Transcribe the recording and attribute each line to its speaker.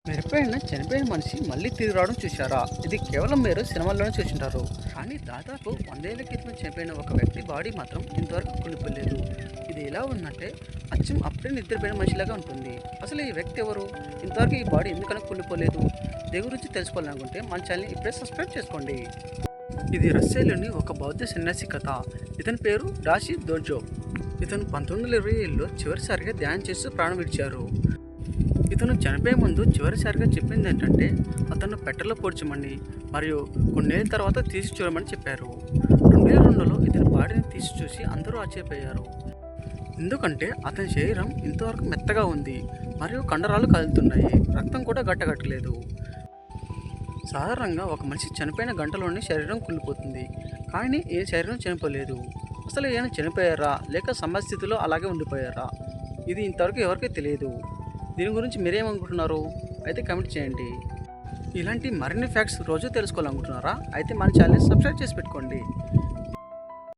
Speaker 1: మీరెప్పుడైనా చనిపోయిన మనిషి మళ్ళీ తిరిగి రావడం చూశారా? ఇది కేవలం మీరు సినిమాల్లోనే చూసింటారు. కానీ దాదాపు 100 ఏళ్ల క్రితం చనిపోయిన ఒక వ్యక్తి బాడీ మాత్రం ఇంతవరకు కుళ్ళిపోలేదు. ఇది ఎలా ఉందంటే అచ్చం అప్పుడే నిద్రపోయిన మనిషిలాగా ఉంటుంది. అసలు ఈ వ్యక్తి ఎవరు? ఇంతవరకు ఈ బాడీ ఎందుకని కుళ్ళిపోలేదు? దీని గురించి తెలుసుకోవాలనుకుంటే మన ఛానల్ని ఇప్పుడే సబ్స్క్రైబ్ చేసుకోండి. ఇది రష్యాలోని ఒక బౌద్ధ సన్యాసి కథ. ఇతని పేరు డాషి దోజో. ఇతను 1927లో చివరిసారిగా ధ్యానం చేస్తూ ప్రాణం విడిచారు. ఇతను చనిపోయే ముందు చివరిసారిగా చెప్పింది ఏంటంటే అతను పెట్టెలో పొడిచమని మరియు కొన్నేళ్ళ తర్వాత తీసి చూడమని చెప్పారు. 2002లో ఇతని బాడీని తీసి చూసి అందరూ ఆశ్చర్యపోయారు. ఎందుకంటే అతని శరీరం ఇంతవరకు మెత్తగా ఉంది మరియు కండరాలు కదులుతున్నాయి, రక్తం కూడా గట్టగట్టలేదు. సాధారణంగా ఒక మనిషి చనిపోయిన గంటలోనే శరీరం కుళ్ళిపోతుంది, కానీ ఈ శరీరం చనిపోలేదు. అసలు ఈయన చనిపోయారా లేక సమస్థితిలో అలాగే ఉండిపోయారా? ఇది ఇంతవరకు ఎవరికీ తెలియదు. దీని గురించి మీరేమనుకుంటున్నారు? అయితే కామెంట్ చేయండి. ఇలాంటి మరిన్ని ఫ్యాక్ట్స్ రోజు తెలుసుకోవాలనుకుంటున్నారా? అయితే మన ఛానల్ని సబ్స్క్రైబ్ చేసి పెట్టుకోండి.